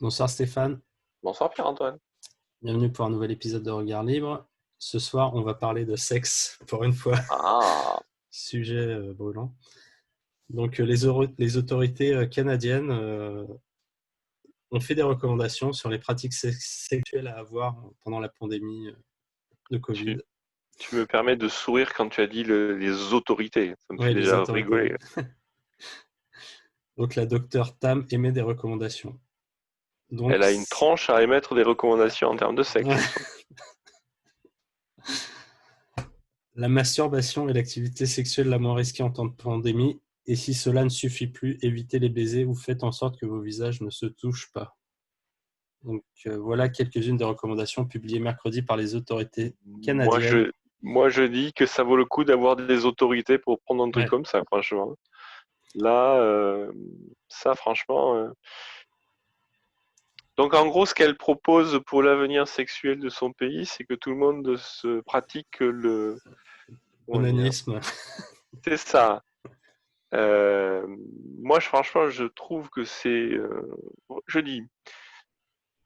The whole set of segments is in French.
Bonsoir Stéphane, Bonsoir Pierre-Antoine. bienvenue pour un nouvel épisode de Regard Libre. Ce soir, on va parler de sexe pour une fois, Ah, sujet brûlant. Donc, les autorités canadiennes ont fait des recommandations sur les pratiques sexuelles à avoir pendant la pandémie de Covid. tu, tu me permets de sourire quand tu as dit les autorités. Ça me fait Oui, les déjà autorités. rigoler. Donc, la docteure Tam émet des recommandations. Donc, Elle a une tranche à émettre des recommandations en termes de sexe. la masturbation est l'activité sexuelle la moins risquée en temps de pandémie. Et si cela ne suffit plus, évitez les baisers ou faites en sorte que vos visages ne se touchent pas. Donc voilà quelques-unes des recommandations publiées mercredi par les autorités Moi canadiennes. je, moi, je dis que ça vaut le coup d'avoir des autorités pour prendre un truc Ouais, comme ça, franchement. Là, ça, franchement. Donc, en gros, ce qu'elle propose pour l'avenir sexuel de son pays, c'est que tout le monde se pratique comment dire, onanisme. c'est ça. Euh, Moi, franchement, je trouve que je dis,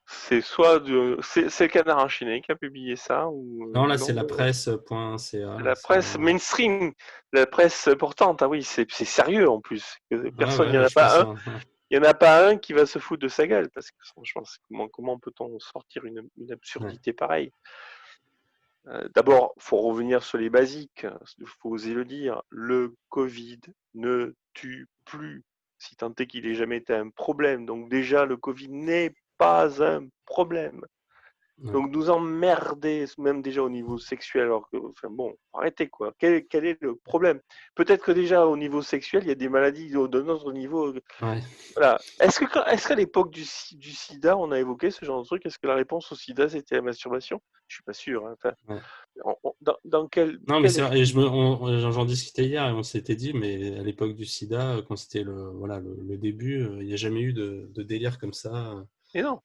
c'est le Canard enchaîné qui a publié ça ou Non, là, c'est non, la presse.ca. la presse mainstream, la presse importante. Ah oui, c'est sérieux en plus. Ah Personne, il y en ouais, a je pense. pas un, Hein. il y en a pas un qui va se foutre de sa gueule parce que franchement, comment peut-on sortir une Ouais. absurdité pareille? D'abord, faut revenir sur les basiques. Il faut oser le dire. Le Covid ne tue plus, si tant est qu'il ait jamais été un problème. Donc déjà, le Covid n'est pas un problème. Ouais. Donc nous emmerder, même déjà au niveau sexuel, alors que, enfin bon, arrêtez quoi. Quel est le problème? Peut-être que déjà au niveau sexuel, il y a des maladies de notre niveau. Ouais. Voilà. Est-ce qu'à l'époque du sida, on a évoqué ce genre de truc? Est-ce que la réponse au sida, c'était la masturbation? Je suis pas sûr. Hein. Enfin, Ouais. dans Non, mais quel c'est vrai, et esprit? j'en discutais hier et on s'était dit, mais à l'époque du sida, quand c'était le début, il n'y a jamais eu de délire comme ça. Mais non,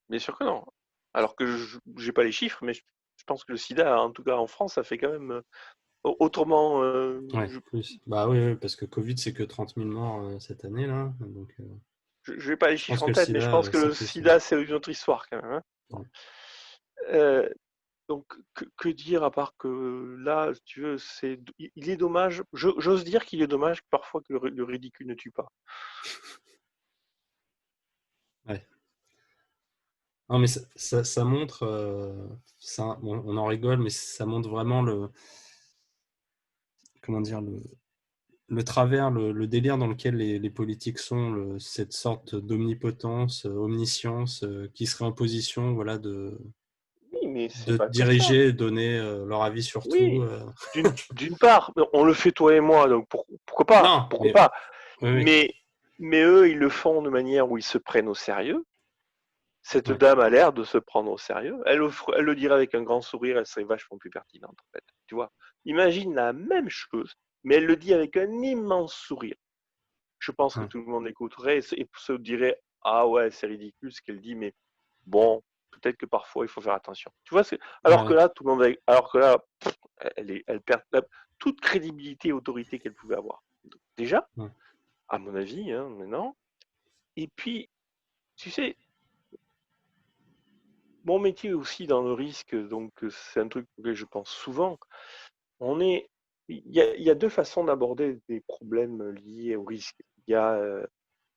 bien sûr que non. Alors que je n'ai pas les chiffres, mais je pense que le sida, en tout cas en France, ça fait quand même autrement. Ouais, plus. Bah oui, oui, parce que Covid, c'est que 30 000 morts cette année, là. Donc, Je n'ai pas les je pense chiffres que en le tête, mais je pense sida, que c'est le plus. sida, c'est une autre histoire quand même. Hein. Bon. Ouais. Euh, donc, que dire à part que là, si tu veux, il est dommage. J'ose dire qu'il est dommage parfois que le ridicule ne tue pas. Ouais. Non, mais ça montre, bon, on en rigole, mais ça montre vraiment comment dire, le travers, le délire dans lequel les politiques sont, cette sorte d'omnipotence, omniscience, qui serait en position, voilà, Oui, mais c'est de pas que ça. diriger, donner leur avis sur tout. Oui, d'une part, on le fait toi et moi, donc pourquoi pas, Non, pourquoi mais pas. oui, oui, Mais, mais eux, ils le font de manière où ils se prennent au sérieux. Cette ouais, dame a l'air de se prendre au sérieux. Elle le dirait avec un grand sourire, elle serait vachement plus pertinente, en fait. Tu vois, imagine la même chose, mais elle le dit avec un immense sourire. Je pense que ouais, tout le monde écouterait et se dirait, ah ouais, c'est ridicule ce qu'elle dit, mais bon, peut-être que parfois il faut faire attention. Tu vois, alors que ouais, là, tout le monde, alors que là, elle perd toute crédibilité et autorité qu'elle pouvait avoir. Donc, déjà, ouais, à mon avis, hein, maintenant. Et puis, tu sais, mon métier aussi dans le risque, donc c'est un truc auquel je pense souvent. On est, il y a deux façons d'aborder des problèmes liés au risque. Il y a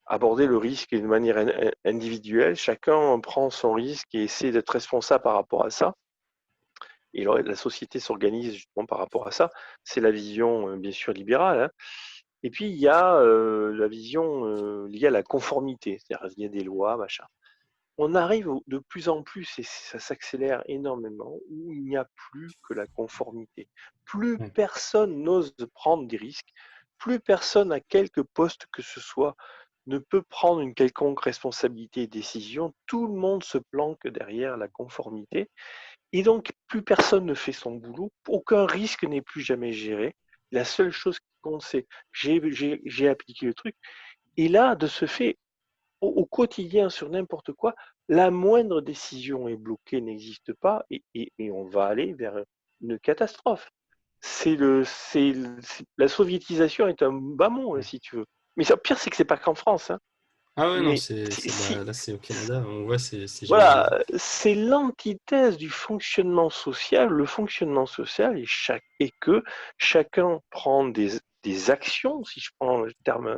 aborder le risque de manière individuelle. Chacun prend son risque et essaie d'être responsable par rapport à ça. Et la société s'organise justement par rapport à ça. C'est la vision, bien sûr, libérale. Hein. Et puis, il y a la vision liée à la conformité, c'est-à-dire il y a des lois, machin. On arrive de plus en plus, et ça s'accélère énormément, où il n'y a plus que la conformité. Plus ouais, personne n'ose prendre des risques, plus personne à quelque poste que ce soit ne peut prendre une quelconque responsabilité et décision. Tout le monde se planque derrière la conformité, et donc plus personne ne fait son boulot. Aucun risque n'est plus jamais géré. La seule chose qui compte, c'est j'ai appliqué le truc. Et là, de ce fait, au quotidien sur n'importe quoi, la moindre décision est bloquée, n'existe pas, et on va aller vers une catastrophe. La soviétisation est un bas mot, hein, ouais. si tu veux. Mais le pire, c'est que c'est pas qu'en France. Hein. Ah ouais, non, Mais là, c'est au Canada, on voit, c'est généralisé. voilà, c'est l'antithèse du fonctionnement social. Le fonctionnement social est que chacun prend des actions, si je prends le terme,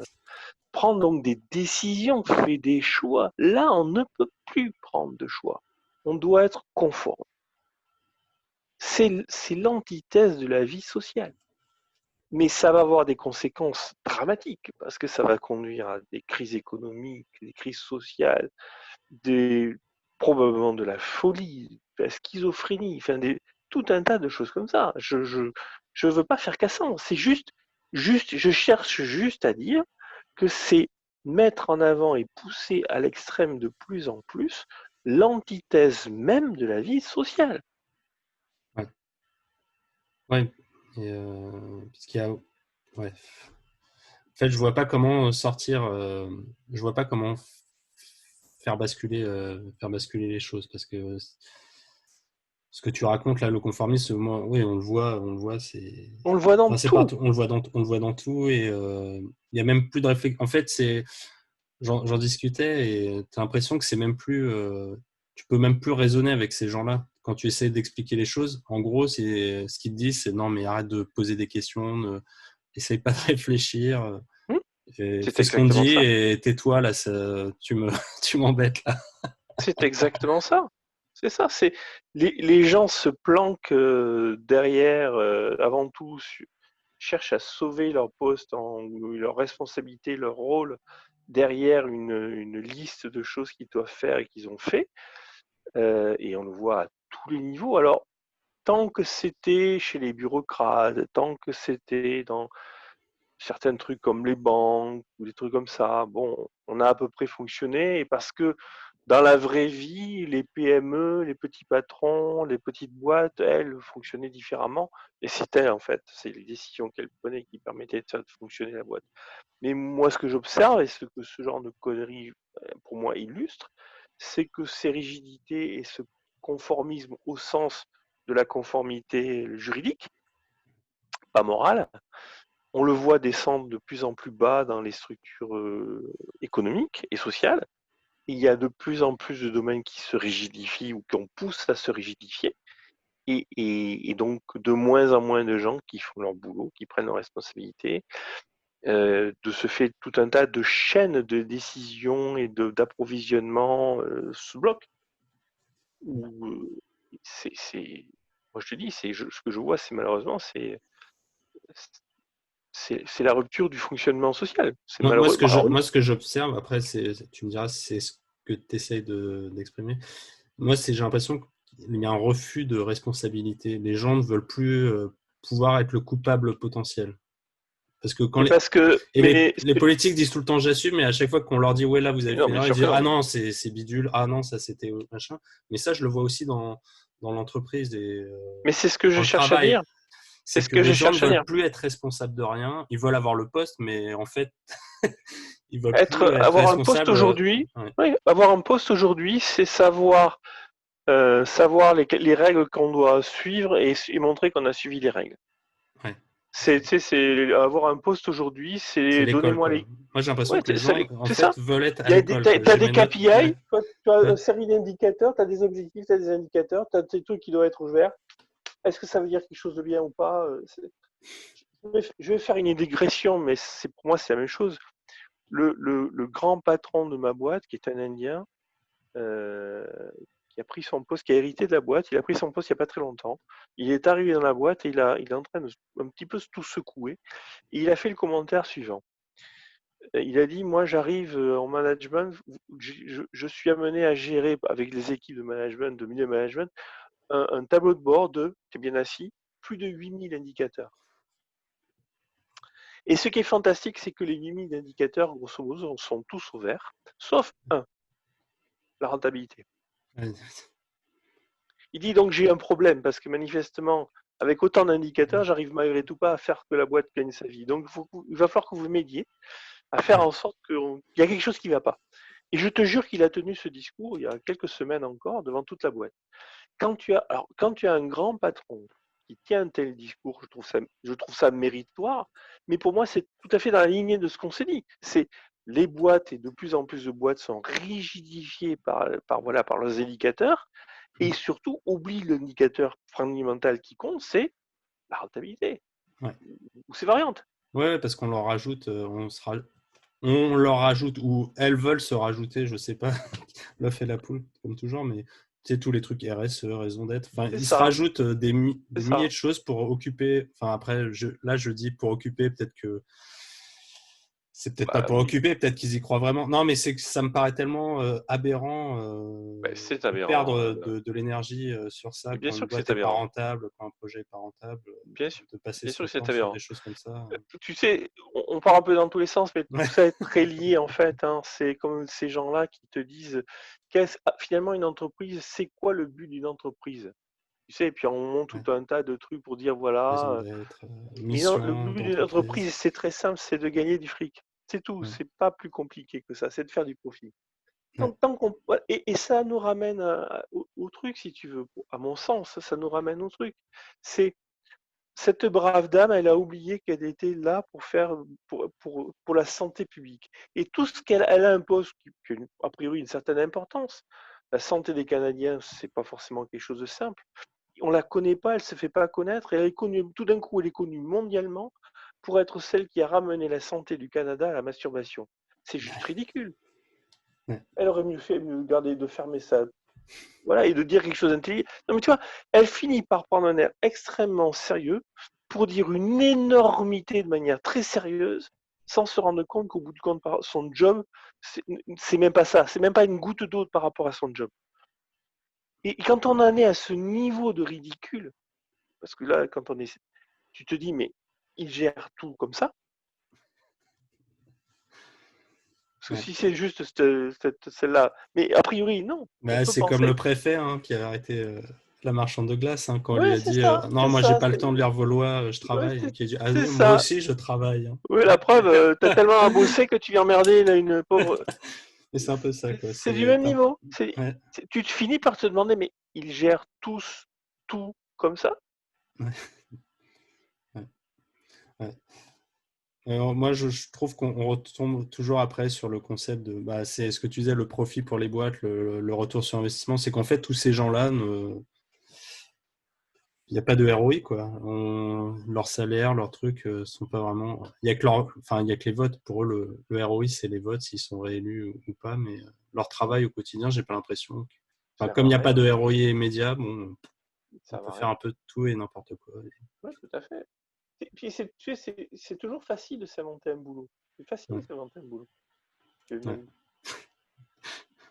prend donc des décisions, fait des choix. Là, on ne peut plus prendre de choix. On doit être conforme. C'est l'antithèse de la vie sociale. Mais ça va avoir des conséquences dramatiques parce que ça va conduire à des crises économiques, des crises sociales, probablement de la folie, de la schizophrénie, enfin tout un tas de choses comme ça. Je veux pas faire cassant. C'est je cherche juste à dire que c'est mettre en avant et pousser à l'extrême de plus en plus l'antithèse même de la vie sociale. Ouais. Ouais. Et, parce qu'il y a, ouais. En fait, je vois pas comment sortir, je vois pas comment faire basculer les choses, parce que ce que tu racontes là, le conformisme, moi, oui, on le voit, On le voit dans enfin, c'est tout. partout, on le voit dans tout, et il y a même plus de réflexion. En fait, j'en discutais, et tu as l'impression que c'est même plus, tu peux même plus raisonner avec ces gens-là. Quand tu essaies d'expliquer les choses, en gros, c'est ce qu'ils te disent, c'est non, mais arrête de poser des questions, essaye pas de réfléchir. Hmm. Et C'est fais ce qu'on te exactement dit ça. et tais-toi, là, tu m'embêtes, là. C'est exactement ça. C'est ça. Les gens se planquent derrière, avant tout, cherchent à sauver leur poste, leur responsabilité, leur rôle derrière une liste de choses qu'ils doivent faire et qu'ils ont fait. Et on le voit à tous les niveaux. Alors, tant que c'était chez les bureaucrates, tant que c'était dans certains trucs comme les banques ou des trucs comme ça, bon, on a à peu près fonctionné. Et parce que dans la vraie vie, les PME, les petits patrons, les petites boîtes, elles, fonctionnaient différemment. Et c'était en fait, c'est les décisions qu'elles prenaient qui permettaient de faire fonctionner la boîte. Mais moi, ce que j'observe et ce que ce genre de conneries, pour moi, illustre, c'est que ces rigidités et ce conformisme au sens de la conformité juridique, pas morale, on le voit descendre de plus en plus bas dans les structures économiques et sociales. Il y a de plus en plus de domaines qui se rigidifient ou qu'on pousse à se rigidifier. Et donc de moins en moins de gens qui font leur boulot, qui prennent leurs responsabilités. De ce fait, tout un tas de chaînes de décision et d'approvisionnement se bloquent. Moi je te dis, ce que je vois, c'est malheureusement, c'est la rupture du fonctionnement social. C'est malheureux. Bah, oui. Moi, ce que j'observe, après, tu me diras si c'est ce que tu essayes d'exprimer. Moi, j'ai l'impression qu'il y a un refus de responsabilité. Les gens ne veulent plus pouvoir être le coupable potentiel. Parce que Mais parce que, les politiques disent tout le temps j'assume, mais à chaque fois qu'on leur dit ouais, là, vous avez non, fait une bien erreur, ils sûr que disent non. ah non, c'est bidule, ah non, ça c'était machin. Mais ça, je le vois aussi dans l'entreprise et Mais c'est ce que dans je le cherche à travail. dire. C'est C'est ce que que je les gens ne cherche à dire. veulent plus être responsables de rien. Ils veulent avoir le poste, mais en fait, ils veulent plus Être, être avoir un poste responsables. aujourd'hui, Ouais, oui, avoir un poste aujourd'hui, c'est savoir les règles qu'on doit suivre et montrer qu'on a suivi les règles. ouais. C'est avoir un poste aujourd'hui, C'est c'est l'école, donnez-moi quoi. les. Moi, j'ai l'impression Ouais, que les gens, en c'est ça. fait, veulent être à Il y a l'école, quoi. t'as J'ai des mes notes. Ouais, KPI, tu as une ouais. série d'indicateurs, tu as des objectifs, tu as des indicateurs, tu as tes trucs qui doivent être ouverts. Est-ce que ça veut dire quelque chose de bien ou pas? Je vais faire une digression, mais pour moi, c'est la même chose. Le grand patron de ma boîte, qui est un Indien, euh, qui a pris son poste, qui a hérité de la boîte, il a pris son poste il n'y a pas très longtemps. Il est arrivé dans la boîte et il est en train de un petit peu tout secouer. Et il a fait le commentaire suivant. Il a dit, moi j'arrive en management, je suis amené à gérer avec les équipes de management, de milieu management, un tableau de bord de, tu es bien assis, plus de 8000 indicateurs. Et ce qui est fantastique, c'est que les 8000 indicateurs, grosso modo, sont tous au vert, sauf un, la rentabilité. Ouais. Il dit donc j'ai un problème parce que manifestement, avec autant d'indicateurs, j'arrive malgré tout pas à faire que la boîte gagne sa vie. Donc il va falloir que vous m'aidiez à faire Ouais. en sorte qu'il y a quelque chose qui ne va pas. Et je te jure qu'il a tenu ce discours il y a quelques semaines encore devant toute la boîte. Quand tu as un grand patron qui tient un tel discours, je trouve ça méritoire, mais pour moi c'est tout à fait dans la lignée de ce qu'on s'est dit. C'est les boîtes, et de plus en plus de boîtes sont rigidifiées par leurs indicateurs, et surtout oublient l'indicateur fondamental qui compte, c'est la rentabilité. Ouais. Ou ses variantes. Ouais, parce qu'on leur rajoute, on leur rajoute, ou elles veulent se rajouter, je sais pas, l'œuf et la poule, comme toujours, mais tu sais, tous les trucs RSE, raison d'être. Enfin, C'est ils se ça, rajoutent des c'est milliers ça. de choses pour occuper. Enfin, après, là, je dis pour occuper, peut-être que c'est peut-être pas Bah pour oui, occuper, peut-être qu'ils y croient vraiment. Non, mais c'est que ça me paraît tellement aberrant c'est de aberrant. perdre de l'énergie sur ça Mais bien quand sûr une que c'est boîte est pas aberrant. rentable, quand un projet est pas rentable, Bien sûr, de passer bien sûr son que c'est temps sur aberrant. des choses comme ça. Tu sais, on part un peu dans tous les sens, mais Ouais, tout ça est très lié en fait, hein. C'est comme ces gens-là qui te disent finalement une entreprise, c'est quoi le but d'une entreprise? Tu sais, et puis on monte ouais. tout un tas de trucs pour dire Raison voilà. d'être, Mais non, le mission but d'une d'entreprise. entreprise, c'est très simple, c'est de gagner du fric. C'est tout, Ouais, c'est pas plus compliqué que ça, c'est de faire du profit. ouais, Et ça nous ramène au truc, si tu veux, à mon sens, ça nous ramène au truc. C'est cette brave dame, elle a oublié qu'elle était là pour faire pour la santé publique. Et tout ce qu'elle impose, qui a priori une certaine importance, la santé des Canadiens, c'est pas forcément quelque chose de simple. On la connaît pas, elle se fait pas connaître, et elle est connue, tout d'un coup, elle est connue mondialement pour être celle qui a ramené la santé du Canada à la masturbation. C'est juste ridicule. ouais. Elle aurait mieux fait de garder, de fermer ça, voilà, et de dire quelque chose d'intelligent. Non, mais tu vois, elle finit par prendre un air extrêmement sérieux pour dire une énormité de manière très sérieuse, sans se rendre compte qu'au bout du compte, son job, c'est même pas ça, c'est même pas une goutte d'eau par rapport à son job. Et quand on en est à ce niveau de ridicule, parce que là, tu te dis, mais il gère tout comme ça. Parce que Ouais. si c'est juste celle-là, mais a priori, non, on Bah, peut c'est comme le penser. préfet hein, qui a arrêté la marchande de glace hein, quand on lui Ouais, a dit non, c'est moi j'ai ça, pas le temps de lire vos lois, je ouais, travaille. Qui a dit ah c'est oui, moi ça. aussi je travaille. Hein. Oui, la preuve, t'as tellement à bosser que tu viens emmerder là, une pauvre. Et c'est un peu ça quoi. C'est du même niveau. Ouais, Tu te finis par te demander, mais ils gèrent tous tout comme ça? ouais, ouais, ouais. Alors, moi je trouve qu'on retombe toujours après sur le concept de bah, c'est ce que tu disais, le profit pour les boîtes, le retour sur investissement, c'est qu'en fait tous ces gens-là il n'y a pas de ROI, quoi. Leur salaire, leurs trucs sont pas vraiment. Il y a que enfin, il y a que les votes. Pour eux, le ROI, c'est les votes, s'ils sont réélus ou pas. Mais leur travail au quotidien, j'ai pas l'impression. Enfin, Ça comme va il n'y a pas rien, de ROI immédiat, bon, on ça peut va faire rien. un peu de tout et n'importe quoi. Oui, tout à fait. Et puis tu sais, c'est toujours facile de s'inventer un boulot. C'est facile Ouais, de s'inventer un boulot. ouais. Des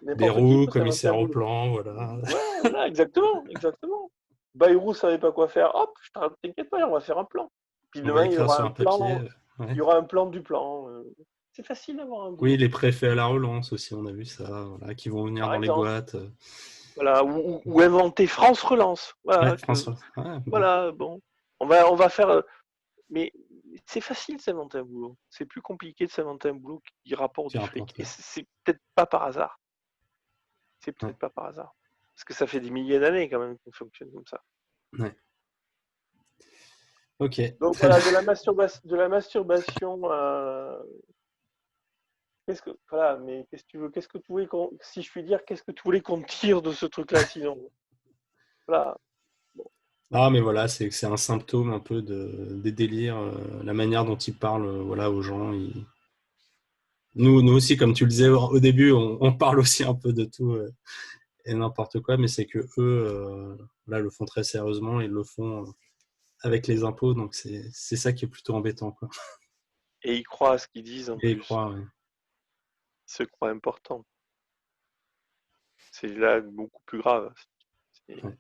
N'importe qui roues, peut s'inventer un commissaire au boulot. plan, voilà. Ouais, voilà, exactement, exactement. Bayrou savait pas quoi faire. Hop, t'inquiète pas, on va faire un plan. Puis On va demain, il y l'écrire aura sur un un papier. plan, il Ouais. y aura un plan du plan. C'est facile d'avoir un Oui, boulot, les préfets à la relance aussi, on a vu ça, voilà, qui vont venir par dans les exemple. boîtes. Voilà, ou inventer France Relance. Ouais, Voilà, François. Ouais, bon. voilà, bon. On va faire. Mais c'est facile de s'inventer un boulot. C'est plus compliqué de s'inventer un boulot qui rapporte Qui du fric. rapporte, Et ouais. c'est peut-être pas par hasard. C'est Ouais, peut-être pas par hasard. Parce que ça fait des milliers d'années quand même qu'on fonctionne comme ça. ouais. Ok, Donc très voilà, bien. de la masturbation. Voilà, mais qu'est-ce que tu veux, qu'est-ce que tu voulais si je puis dire, qu'est-ce que tu voulais qu'on tire de ce truc-là sinon? Voilà. Bon, Ah, mais voilà, c'est un symptôme un peu des délires, la manière dont ils parlent voilà, aux gens. Nous aussi, comme tu le disais au début, on parle aussi un peu de tout et n'importe quoi, mais c'est que eux là, le font très sérieusement, ils le font avec les impôts, donc c'est ça qui est plutôt embêtant, quoi. et ils croient à ce qu'ils disent en Et ils plus. croient, ouais. Ils se croient importants. C'est là beaucoup plus grave. C'est- Ouais.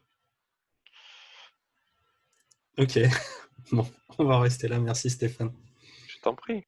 Ok, bon, on va rester là. Merci Stéphane. Je t'en prie.